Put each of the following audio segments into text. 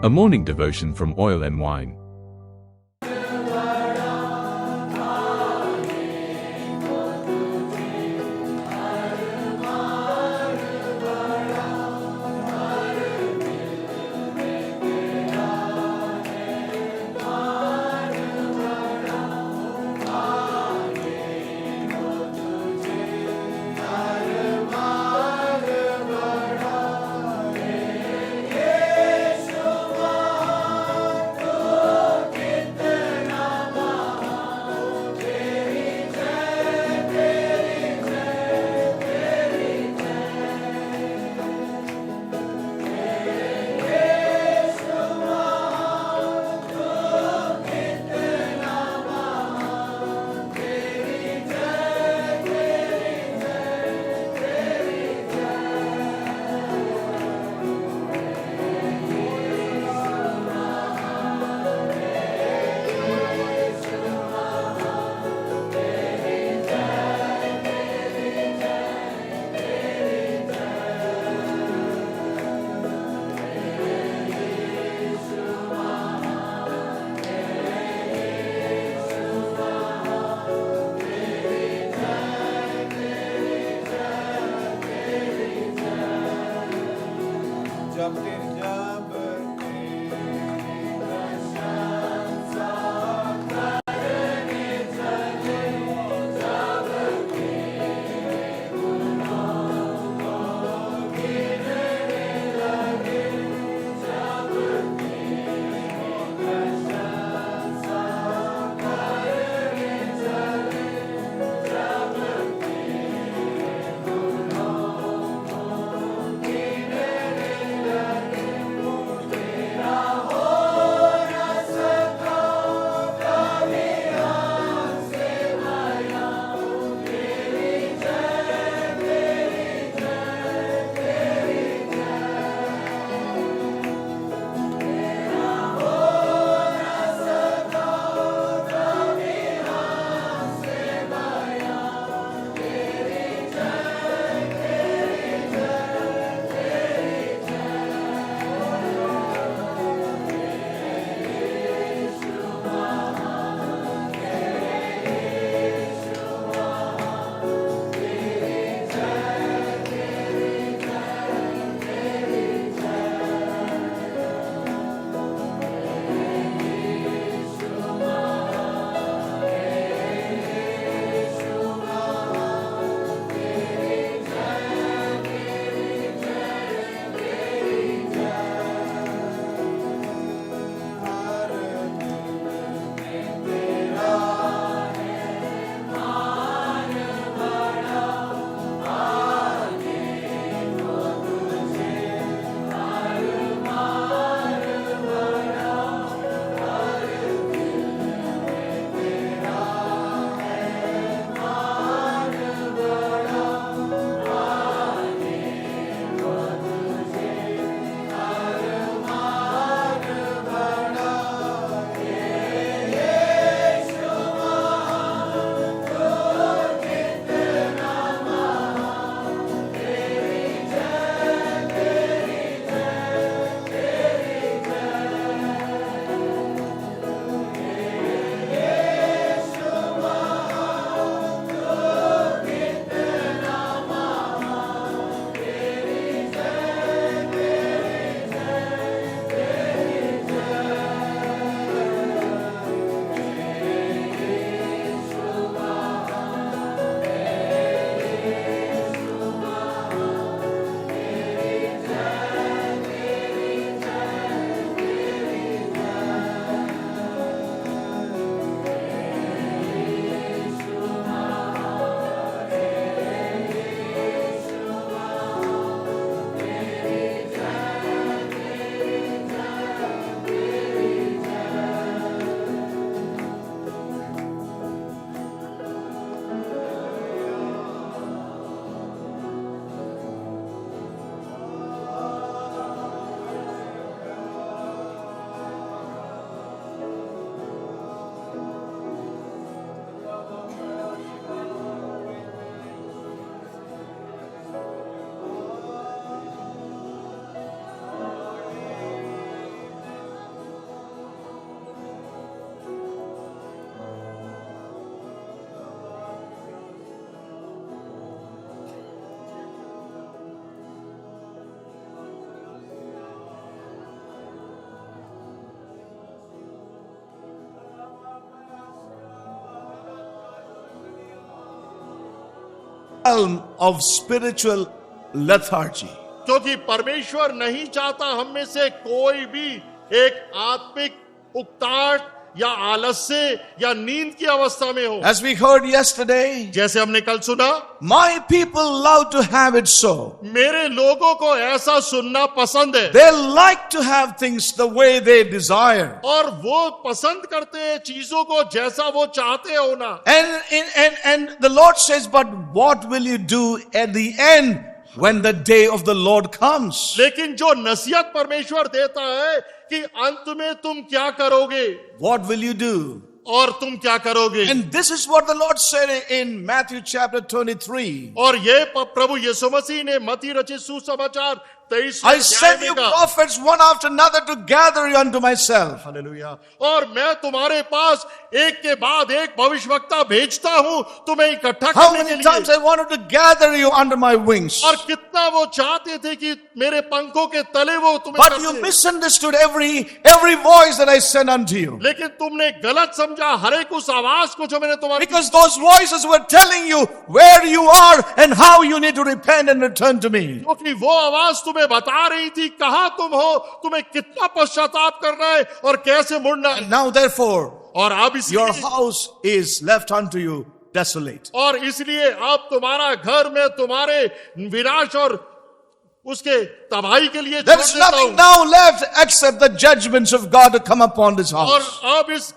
A morning devotion from Oil and Wine. realm of spiritual lethargy. क्योंकि परमेश्वर नहीं चाहता हम में से कोई भी एक आत्मिक उकताहट या आलस्य या नींद की अवस्था में हो। As we heard yesterday, जैसे हमने कल सुना, my people love to have it so. मेरे लोगों को ऐसा सुनना पसंद है। They like to have things the way they desire. और वो पसंद करते हैं चीजों को जैसा वो चाहते हैं होना। And the Lord says, but what will you do at the end when the day of the Lord comes? लेकिन जो नसीहत परमेश्वर देता है कि अंत में तुम क्या करोगे, What will you do? और तुम क्या करोगे। And this is what the Lord said in Matthew chapter 23. और ये प्रभु यीशु मसीह ने मत्ती रचित सुसमाचार 23 I send you prophets one after another to gather you unto myself. Hallelujah. और मैं तुम्हारे पास एक के बाद एक भविष्यवक्ता भेजता हूं तुम्हें इकट्ठा How करने के many times लिए। I wanted to gather you under my wings. और कितना वो चाहते थे कि मेरे पंखों के तले वो तुम्हें But कर you they. misunderstood every voice that I sent unto you. लेकिन तुमने गलत समझा हर एक उस आवाज को जो मैंने तुम्हारे, Because those voices were telling you where you are and how you need to repent and return to me. क्योंकि वो आवाज तुम्हें बता रही थी कहां तुम हो, तुम्हें कितना पश्चाताप करना है और कैसे मुड़ना है। And now therefore, और अब your इसलिए house is left unto you desolate. और इसलिए अब तुम्हारा घर में तुम्हारे विनाश और उसके तबाही के लिए There छोड़ is देता nothing हूं। now left except the judgments of God to come upon this और house. अब इस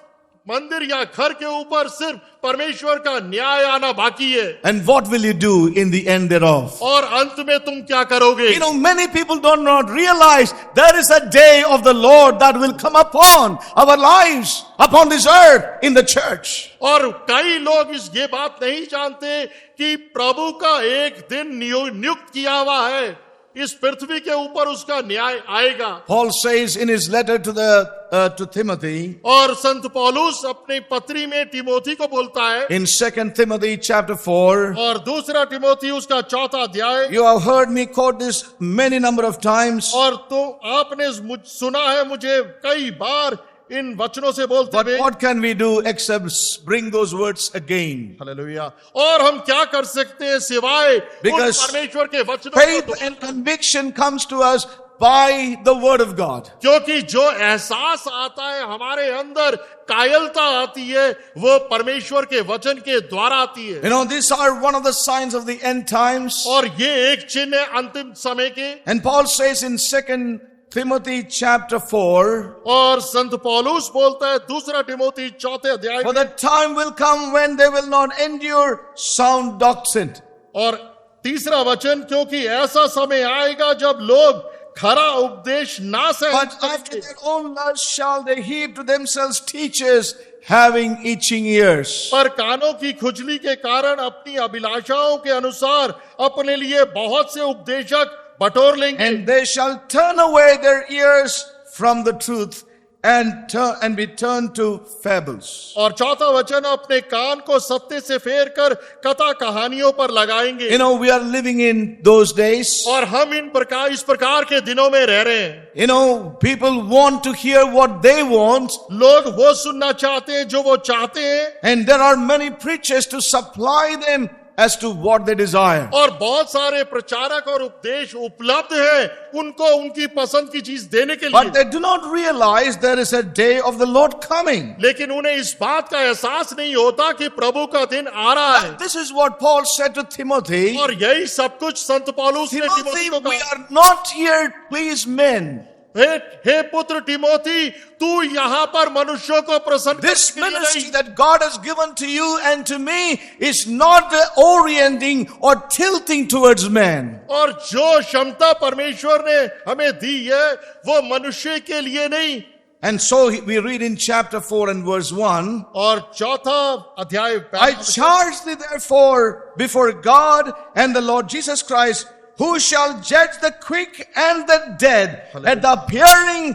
मंदिर या घर के ऊपर सिर्फ परमेश्वर का न्याय आना बाकी है। And what will you do in the end thereof? और अंत में तुम क्या करोगे। You know, many people do not realize there is a day of the Lord that will come upon our lives, upon this earth, in the church. और कई लोग ये बात नहीं जानते कि प्रभु का एक दिन नियुक्त किया हुआ है, इस पृथ्वी के ऊपर उसका न्याय आएगा। Paul says in his letter to Timothy, और संत पौलुस अपनी पत्री में तिमोथी को बोलता है, in 2 Timothy chapter 4, और दूसरा तिमोथी उसका 4था अध्याय। you have heard me quote this many number of times, और तो आपने सुना है मुझे कई बार इन वचनों से बोलते but हुए। what can we do except bring those words again? Hallelujah. और हम क्या कर सकते हैं सिवाय Because उस परमेश्वर के वचनों faith को। and conviction comes to us by the word of God. क्योंकि जो एहसास आता है हमारे अंदर, कायलता आती है, वो परमेश्वर के वचन के द्वारा आती है। You know, these are one of the signs of the end times. और ये एक चिन्ह है अंतिम समय के। And Paul says in 2 Timothy chapter 4, और संत पौलुस बोलता है दूसरा तिमोथी 4थे अध्याय for में, the time will come when they will not endure sound doctrine. और तीसरा वचन, क्योंकि ऐसा समय आएगा जब लोग खरा उपदेश ना सहन But after their own lust shall they heap to themselves teachers having itching ears. पर कानों की खुजली के कारण अपनी अभिलाषाओं के अनुसार अपने लिए बहुत से उपदेशक बटोर लेंगे। And they shall turn away their ears from the truth and be turned to fables. और चौथा वचन, अपने कान को सत्य से फेर कर कथा कहानियों पर लगाएंगे। You know, we are living in those days. और हम इस प्रकार के दिनों में रह रहे हैं। You know, people want to hear what they want. लोग वो सुनना चाहते हैं जो वो चाहते हैं। And there are many preachers to supply them as to what they desire. और बहुत सारे प्रचारक और उपदेश उपलब्ध हैं उनको उनकी पसंद की चीज देने के लिए। But they do not realize there is a day of the Lord coming. लेकिन उन्हें इस बात का एहसास नहीं होता कि प्रभु का दिन आ रहा है। And this is what Paul said to Timothy. और यही सब कुछ संत पौलुस ने Timothy, तिमोथी को we कहा, are not here to please men. हे पुत्र तिमोथी, तू यहाँ पर मनुष्यों को प्रसन्न This करने के लिए ministry नहीं, that God has given to you and to me is not orienting or tilting towards man. और जो क्षमता परमेश्वर ने हमें दी है वो मनुष्य के लिए नहीं। And so we read in chapter 4 and verse 1, और चौथा अध्याय I charge thee therefore before God and the Lord Jesus Christ, who shall judge the quick and the dead at the appearing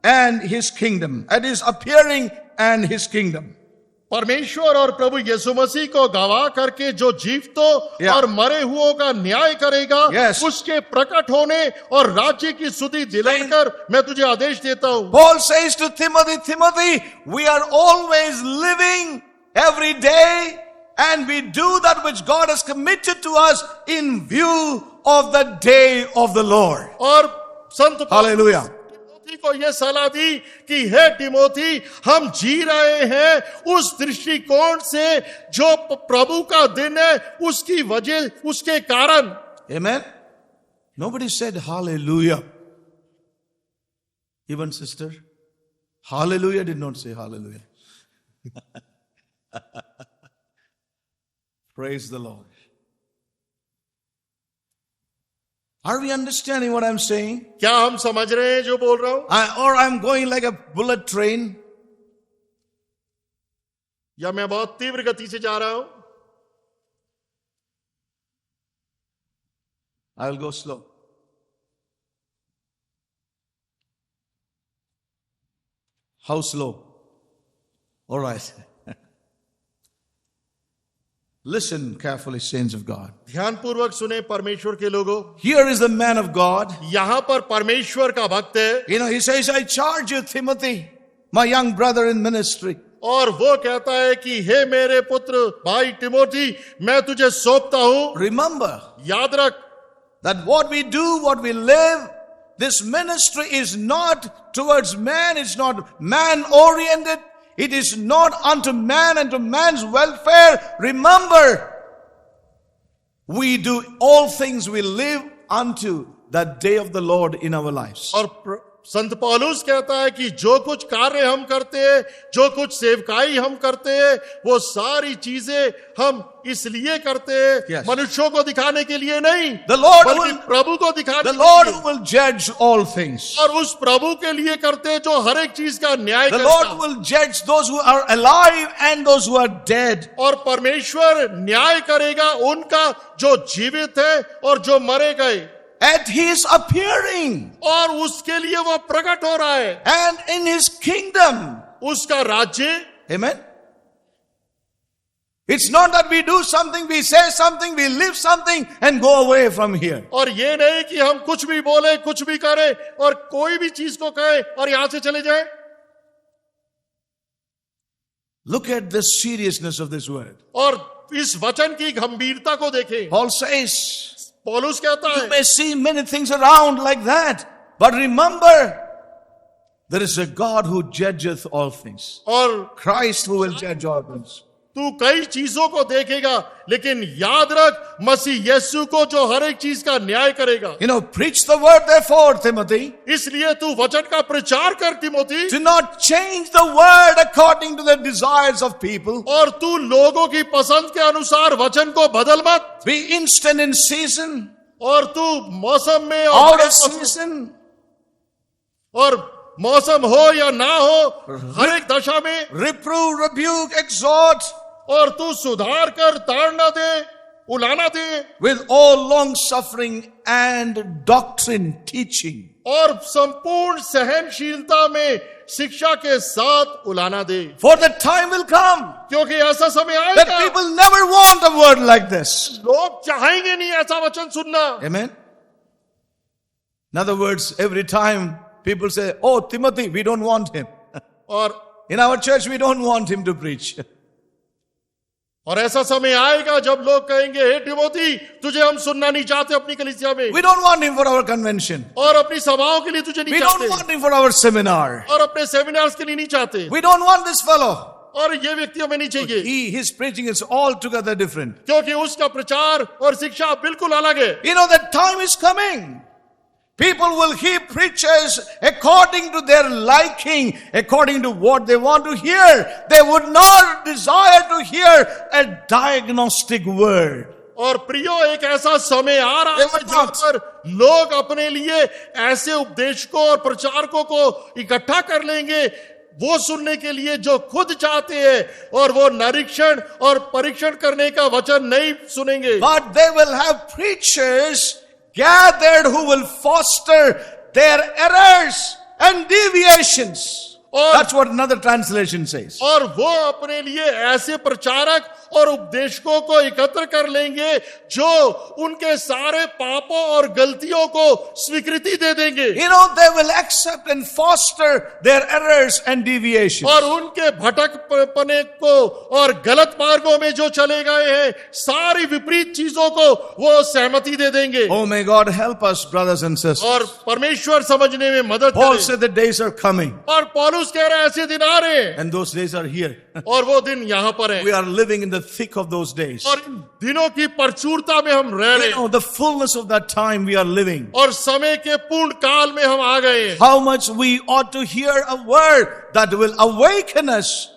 and his kingdom. At his appearing and his kingdom. परमेश्वर और प्रभु यीशु मसीह को गवाह करके जो जीवितों और मरे हुओं का न्याय करेगा, उसके प्रकट होने और राज्य की स्तुति दिलाकर मैं तुझे आदेश देता हूं। Paul says to Timothy, Timothy, we are always living every day and we do that which God has committed to us in view of the day of the Lord. और संत Hallelujah. टिमोथी को यह सलाह दी कि हे Timothy, हम जी रहे हैं उस दृष्टिकोण से जो प्रभु का दिन है, उसकी वजह, उसके कारण. Amen. Nobody said hallelujah. Even sister, hallelujah did not say hallelujah. Praise the Lord. Are we understanding what I'm saying? क्या हम समझ रहे हैं जो बोल रहा हूं? Or I'm going like a bullet train? या मैं बहुत तीव्र गति से जा रहा हूं? I'll go slow. How slow? All right. Listen carefully, saints of God. ध्यानपूर्वक सुने परमेश्वर के लोगों. Here is the man of God. यहां पर परमेश्वर का भक्त है. You know, he says, I charge you, Timothy, my young brother in ministry. और वो कहता है कि हे मेरे पुत्र भाई टिमोथी, मैं तुझे सौंपता हूं. Remember याद रख that what we do, what we live, this ministry is not towards man, it's not man oriented, it is not unto man and to man's welfare. Remember, we do all things, we live unto that day of the Lord in our lives. और संत पौलुस कहता है कि जो कुछ कार्य हम करते हैं, जो कुछ सेवकाई हम करते हैं, वो सारी चीजें हम इसलिए करते हैं, Yes. मनुष्यों को दिखाने के लिए नहीं, The Lord बल्कि will, प्रभु को दिखाने the के Lord लिए. will judge all things. और उस प्रभु के लिए करते हैं जो हर एक चीज का न्याय The करता Lord है. will judge those who are alive and those who are dead. और परमेश्वर न्याय करेगा उनका जो जीवित है और जो मरे गए. At his appearing और उसके लिए वो प्रकट हो रहा है. and in his kingdom. उसका राज्य. Amen. It's not that we do something, we say something, we live something and go away from here. और ये नहीं कि हम कुछ भी बोले, कुछ भी करें और कोई भी चीज को कहें और यहां से चले जाएं. Look at the seriousness of this word. और इस वचन की गंभीरता को देखें. Paul says, पौलुस कहता you है, may see many things around like that, but remember, there is a God who judgeth all things. और Christ who will judge all things. तू कई चीजों को देखेगा, लेकिन याद रख मसीह यीशु को जो हर एक चीज का न्याय करेगा. You know, preach the word therefore, Timothy. इसलिए तू वचन का प्रचार कर Timothy. Do not change the word according to the desires of people. और तू लोगों की पसंद के अनुसार वचन को बदल मत. Be instant in season, और तू मौसम में out of season. और मौसम हो या ना हो, हर एक दशा में. Reprove, rebuke, exhort और तू सुधार कर, ताड़ना दे, उलाना दे. with all long suffering and doctrine teaching. और संपूर्ण सहनशीलता में शिक्षा के साथ उलाना दे. For the time will come क्योंकि ऐसा समय that आएगा people never want a word like this. लोग चाहेंगे नहीं ऐसा वचन सुनना. Amen. In other words, every time people say, oh, Timothy, we don't want him. और In our church, we don't want him to preach. और ऐसा समय आएगा जब लोग कहेंगे, हे तिमोथी, तुझे हम सुनना नहीं चाहते अपनी कलीसिया में. We don't want him for our convention. और अपनी सभाओं के लिए तुझे नहीं We don't चाहते. want him for our seminar. और अपने सेमिनार्स के लिए नहीं चाहते. We don't want this fellow. और ये व्यक्ति हमें नहीं चाहिए. His preaching is altogether different. क्योंकि उसका प्रचार और शिक्षा बिल्कुल अलग है. You know, the time is coming. People will hear preachers according to their liking, according to what they want to hear. They would not desire to hear a diagnostic word. और प्रियो, एक ऐसा समय आ रहा है जहां पर लोग अपने लिए ऐसे उपदेशकों और प्रचारकों को इकट्ठा कर लेंगे, वो सुनने के लिए जो खुद चाहते हैं, और वो निरीक्षण और परीक्षण करने का वचन नहीं सुनेंगे. But they will have preachers gathered who will foster their errors and deviations. That's what another translation says. और वो अपने लिए ऐसे प्रचारक और उपदेशकों को एकत्र कर लेंगे जो उनके सारे पापों और गलतियों को स्वीकृति दे देंगे. You know, they will accept and foster their errors and deviations. और उनके भटकपने को और गलत मार्गों में जो चले गए हैं सारी विपरीत चीजों को वो सहमति दे देंगे. Oh, may God help us, brothers and sisters. और परमेश्वर समझने में मदद Paul करे. said the days are coming, और पौलुस कह रहे हैं ऐसे दिन आ रहे हैं and those days are here. और वो दिन यहाँ पर है. We are living in the thick of those days. और इन दिनों की प्रचुरता में हम रह रहे You हैं know, the fullness of that time we are living. और समय के पूर्ण काल में हम आ गए हैं. How much we ought to hear a word that will awaken us,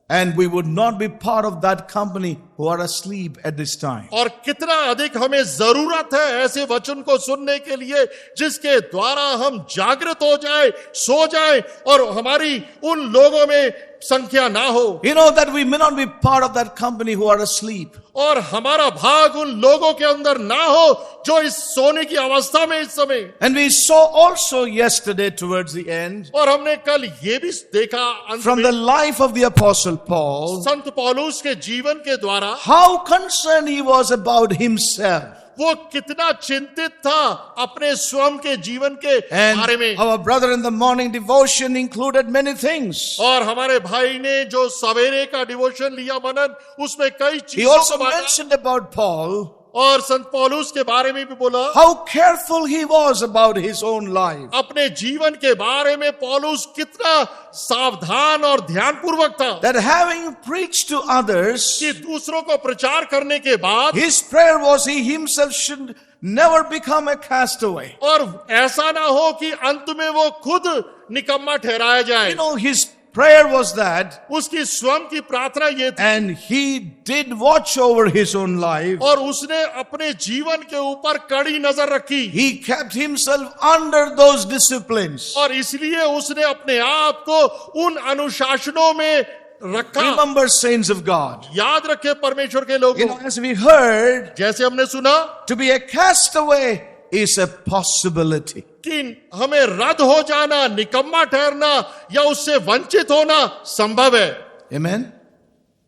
and we would not be part of that company who are asleep at this time. और कितना अधिक हमें जरूरत है ऐसे वचन को सुनने के लिए जिसके द्वारा हम जागृत हो जाए, सो जाए और हमारी उन लोगों में संख्या ना हो. You know that we may not be part of that company who are asleep. और हमारा भाग उन लोगों के अंदर ना हो जो इस सोने की अवस्था में इस समय. And we saw also yesterday towards the end, और हमने कल ये भी देखा अंत from में the life of the Apostle Paul, संत पौलुस के जीवन के द्वारा how concerned he was about himself. वो कितना चिंतित था अपने स्वयं के जीवन के बारे And में. our brother in the morning devotion included many things. और हमारे भाई ने जो सवेरे का डिवोशन लिया मनन उसमें कई He चीजों also को बांटा. mentioned about Paul, और संत पौलुस के बारे में भी बोला how careful he was about his own life. अपने जीवन के बारे में पौलुस कितना सावधान और ध्यानपूर्वक था That having preached to others, कि दूसरों को प्रचार करने के बाद his prayer was he himself should never become a castaway. और ऐसा ना हो कि अंत में वो खुद निकम्मा ठहराया जाए. You know, his prayer was that, उसकी स्वयं की प्रार्थना ये थी and he did watch over his own life. और उसने अपने जीवन के ऊपर कड़ी नजर रखी. He kept himself under those disciplines. और इसलिए उसने अपने आप को उन अनुशासनों में रखा. Remember, saints of God, याद रखे परमेश्वर के you लोगों, know, as we heard, जैसे हमने सुना to be a castaway is a possibility. कि हमें रद्द हो जाना, निकम्मा ठहरना या उससे वंचित होना संभव है. Amen?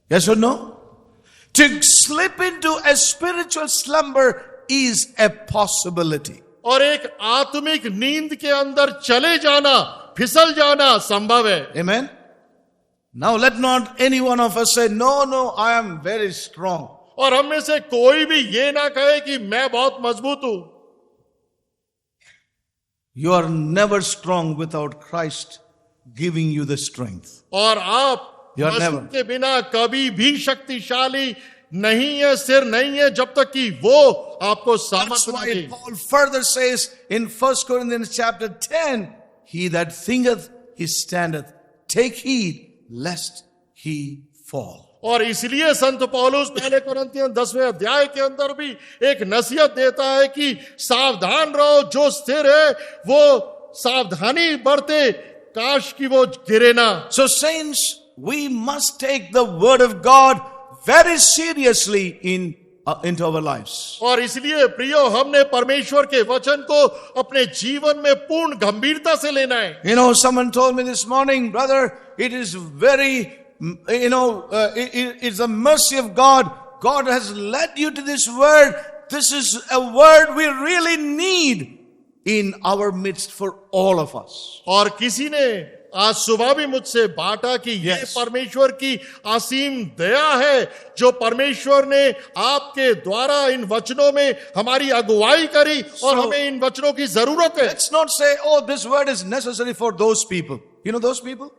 Yes or no? To slip into a spiritual slumber is a possibility. और एक आत्मिक नींद के अंदर चले जाना, फिसल जाना संभव है. Amen? Now let not any one of us say, no, I am very strong. और हम में से कोई भी ये ना कहे कि मैं बहुत मजबूत हूं. You are never strong without Christ giving you the strength. और आप You are मसीह never. के बिना कभी भी शक्तिशाली नहीं है, सिर नहीं है जब तक कि वो आपको That's सामर्थ्य ना why they. Paul further says in 1 Corinthians chapter 10, he that thinketh he standeth, take heed lest he fall. और इसलिए संत पौलुस पहले कोरिन्थियन 10वें अध्याय के अंदर भी एक नसीहत देता है कि सावधान रहो, जो स्थिर है वो सावधानी बरते, काश कि वो गिरे ना. So saints, we must take the word of God very seriously into our lives. और इसलिए प्रियो हमने परमेश्वर के वचन को अपने जीवन में पूर्ण गंभीरता से लेना है. You know, someone told me this morning, brother, it is very, it's a mercy of God. God has led you to this word. This is a word we really need in our midst for all of us. और किसी ने आज सुबह भी मुझसे बांटा कि ये Yes. परमेश्वर की असीम दया है जो परमेश्वर ने आपके द्वारा इन वचनों में हमारी अगुवाई करी और So- हमें इन वचनों की जरूरत है. Let's not say, oh, this word is necessary for those people. You know those people?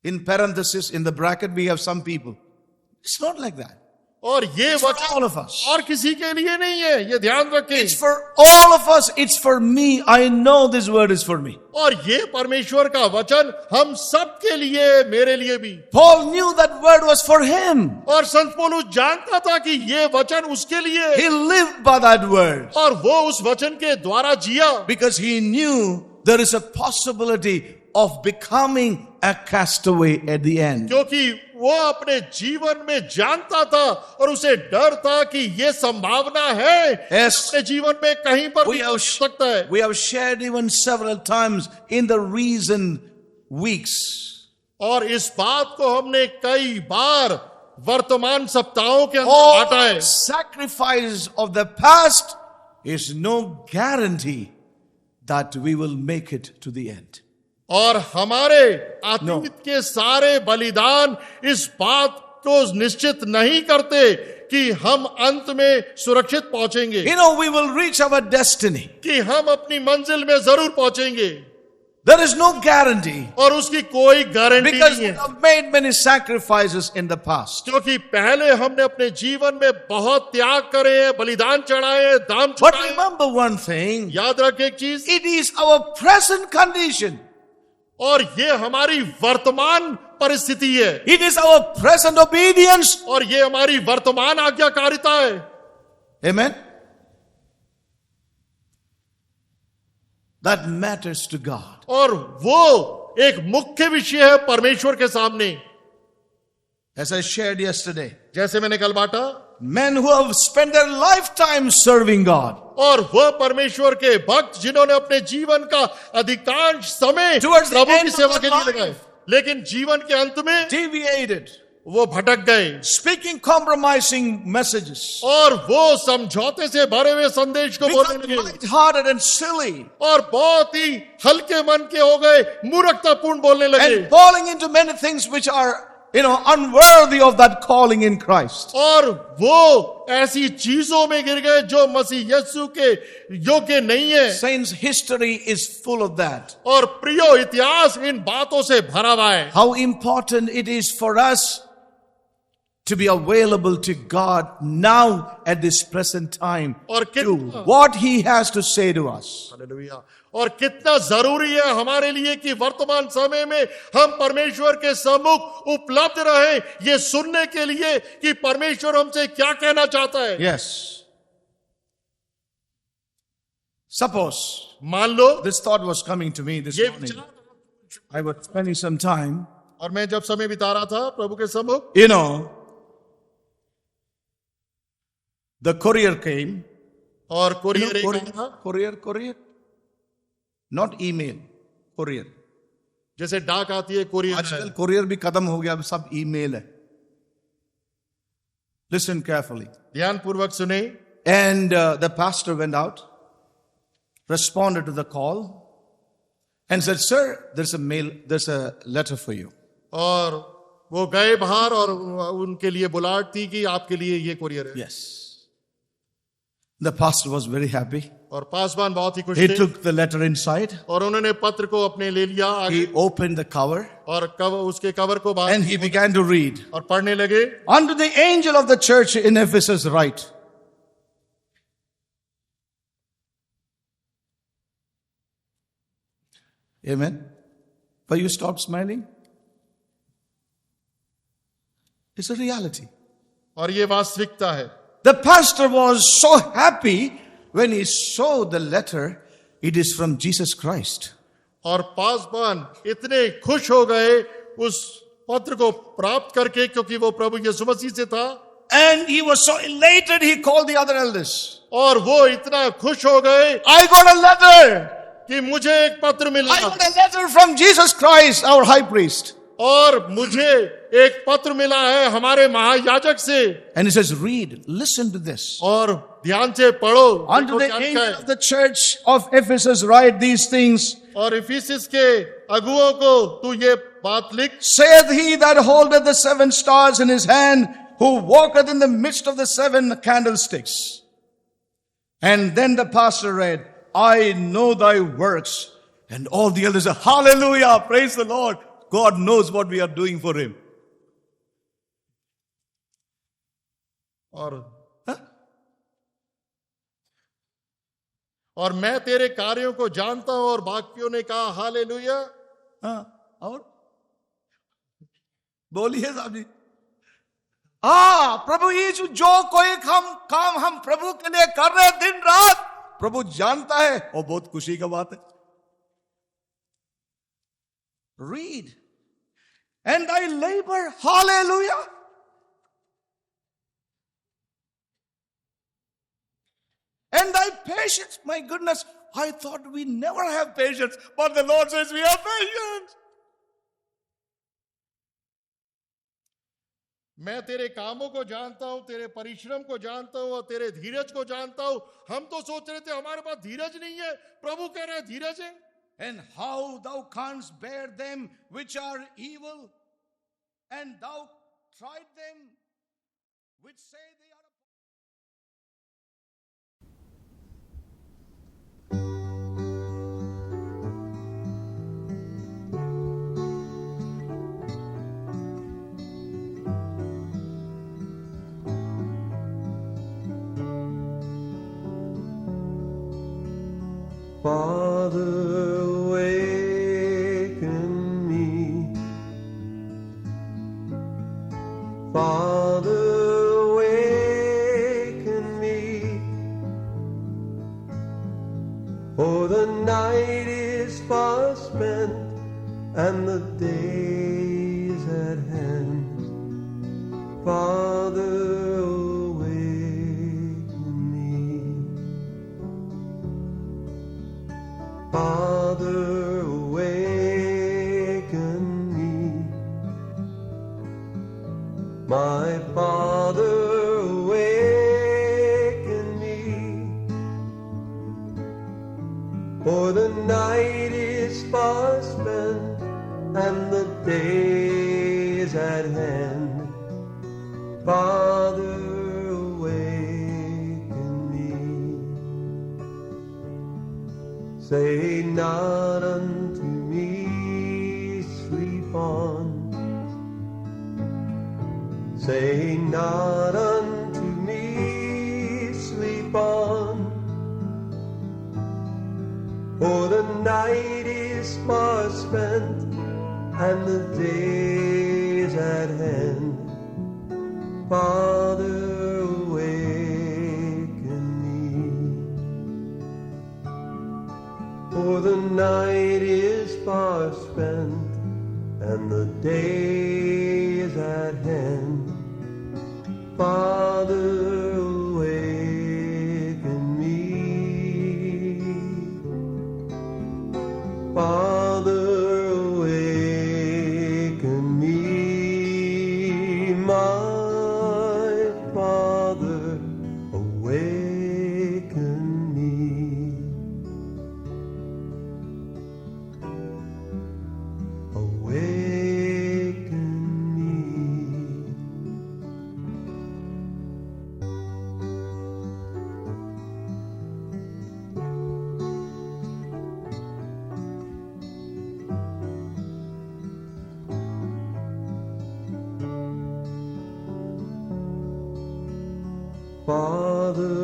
In parenthesis, in the bracket, we have some people. It's not like that. और ये It's for वचन all of us. और किसी के लिए नहीं है, ये ध्यान रखें. It's for all of us. It's for me. I know this word is for me. और ये परमेश्वर का वचन हम सब के लिए, मेरे लिए भी. Paul knew that word was for him. और संत पौलुस जानता था कि ये वचन उसके लिए, He lived by that word और वो उस वचन के द्वारा जिया. because he knew there is a possibility of becoming a castaway at the end. क्योंकि वो अपने जीवन में जानता था और उसे डर था कि ये संभावना है Yes. अपने जीवन में कहीं पर We भी have, हो सकता है. we have shared even several times in the reason weeks. और इस बात को हमने कई बार वर्तमान सप्ताहों के अंदर बांटा है. All sacrifice of the past is no guarantee that we will make it to the end. और हमारे अतीत के सारे बलिदान इस बात को निश्चित नहीं करते कि हम अंत में सुरक्षित पहुंचेंगे. You know, we will reach our destiny. कि हम अपनी मंजिल में जरूर पहुंचेंगे. There is no guarantee. और उसकी कोई गारंटी Because नहीं we है. have made many sacrifices in the past. क्योंकि पहले हमने अपने जीवन में बहुत त्याग करे हैं, बलिदान चढ़ाए हैं, दाम But चढ़ाए हैं. remember one thing, याद रखें एक चीज, it is our present condition. और ये हमारी वर्तमान परिस्थिति है. It is our present obedience. और ये हमारी वर्तमान आज्ञाकारिता है. Amen. That matters to God. और वो एक मुख्य विषय है परमेश्वर के सामने. As I shared yesterday, जैसे मैंने कल बांटा, men who have spent their lifetime serving God, और वह परमेश्वर के भक्त जिन्होंने अपने जीवन का अधिकांश समय Towards the प्रभु की end of सेवा के their लिए लगाए, life. लेकिन जीवन के अंत में deviated, वो भटक गए. speaking compromising messages, और वो समझौते से भरे हुए संदेश को बोलने become लगे light-hearted and silly, और बहुत ही हल्के मन के हो गए, मूर्खतापूर्ण बोलने लगे and falling into many things which are, unworthy of that calling in Christ. और वो ऐसी चीजों में गिर गए जो मसीह यीशु के योग्य नहीं है. Saints, history is full of that. और प्रियो, इतिहास इन बातों से भरा हुआ है. How important it is for us to be available to God now at this present time और to कितना what He has to say to us. Hallelujah. और कितना जरूरी है हमारे लिए कि वर्तमान समय में हम परमेश्वर के सम्मुख उपलब्ध रहें, ये सुनने के लिए कि परमेश्वर हमसे क्या कहना चाहता है. Yes. Suppose मान लो this thought was coming to me this ये morning. विचार, I was spending some time, और मैं जब समय बिता रहा था प्रभु के सम्मुख, the courier came. और You कोरियर know, एक आया था, courier. Not email, courier. जैसे डाक आती है, कोरियर आजकल है. courier भी खत्म हो गया, अब सब email है. Listen carefully. ध्यान पूर्वक सुने. And the pastor went out, responded to the call, and said, "Sir, there's a letter for you." और वो गए बाहर और उनके लिए बुलाहट थी कि आपके लिए ये कोरियर है. Yes. The pastor was very happy. और पासवान बहुत ही खुश He थे. took the letter inside. और उन्होंने पत्र को अपने ले लिया आगे, He opened the cover और उसके कवर को बाहर and he began to read. और पढ़ने लगे. Unto the angel of the church in Ephesus write. Amen. But you stop smiling? It's a reality. और ये वास्तविकता है. The pastor was so happy when he saw the letter. It is from Jesus Christ. और पासवान इतने खुश हो गए उस पत्र को प्राप्त करके, क्योंकि वो प्रभु यीशु मसीह से था. And he was so elated, he called the other elders. और वो इतना खुश हो गए I got a letter. कि मुझे एक पत्र मिला, I got a letter from Jesus Christ, our high priest. और मुझे एक पत्र मिला है हमारे महायाजक से. And he says, read, listen to this. और ध्यान से पढ़ो. Unto देखो the क्या लिखा angel है. of the church of Ephesus write these things. और इफिसिस के अगुओं को तू ये बात लिख. Saith he that holdeth the 7 stars in his hand, who walketh in the midst of the 7 candlesticks. And then the pastor read, I know thy works. And all the elders said, hallelujah, praise the Lord. God knows what we are doing for him. और मैं तेरे कार्यों को जानता हूं. और बाकियों ने कहा हालेलुया. और बोलिए साहब जी. प्रभु यीशु, जो कोई काम हम प्रभु के लिए कर रहे हैं दिन रात, प्रभु जानता है, और बहुत खुशी का बात है. Read. And thy labor, hallelujah. And thy patience, my goodness, I thought we never have patience, but the Lord says we have patience. मैं तेरे कामों को जानता हूं, तेरे परिश्रम को जानता हूं और तेरे धीरज को जानता हूं। हम तो सोच रहे थे हमारे पास धीरज नहीं है, प्रभु कह रहे हैं धीरज है। And how thou canst bear them which are evil, and thou tried them which say they are. Father, awaken me. Father, awaken me. For the night is far spent and the day is at hand. Father, Father, awaken me. My Father, awaken me. For the night is far spent and the day is at hand. Father, say not unto me, sleep on. Say not unto me, sleep on. For the night is far spent and the day is at hand. Father, for the night is far spent and the day is at hand. Father, awaken me. Father, awaken me. My Father, awaken me. Father,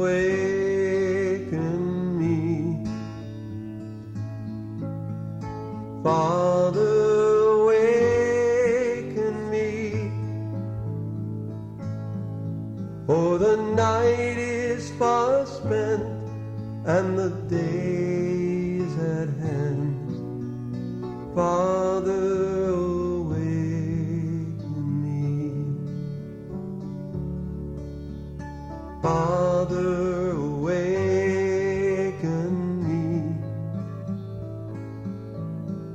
awaken me. Father, awaken me. For the night is far spent and the day is at hand. Father, Father, awaken me.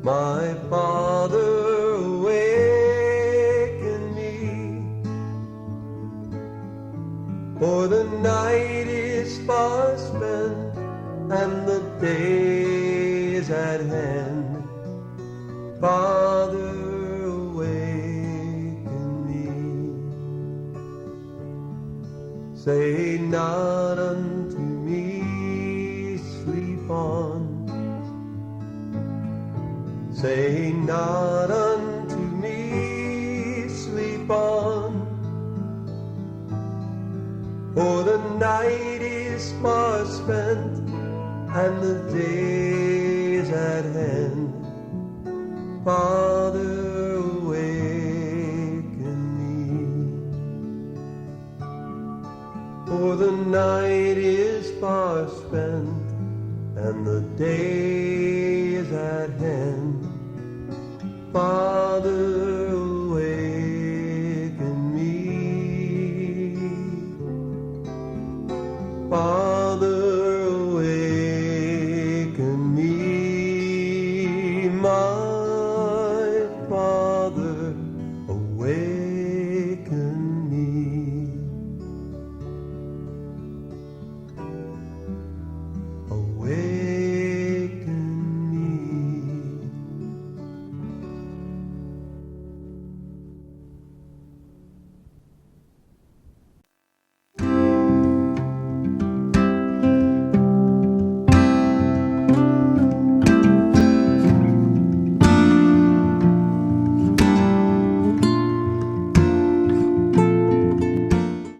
My Father, awaken me. For the night is far spent and the day is at hand. Father, say not unto me, sleep on. Say not unto me, sleep on. For the night is far spent and the day is at hand. Father, for the night is far spent and the day is at hand. Father, awaken me. Father, awaken me. My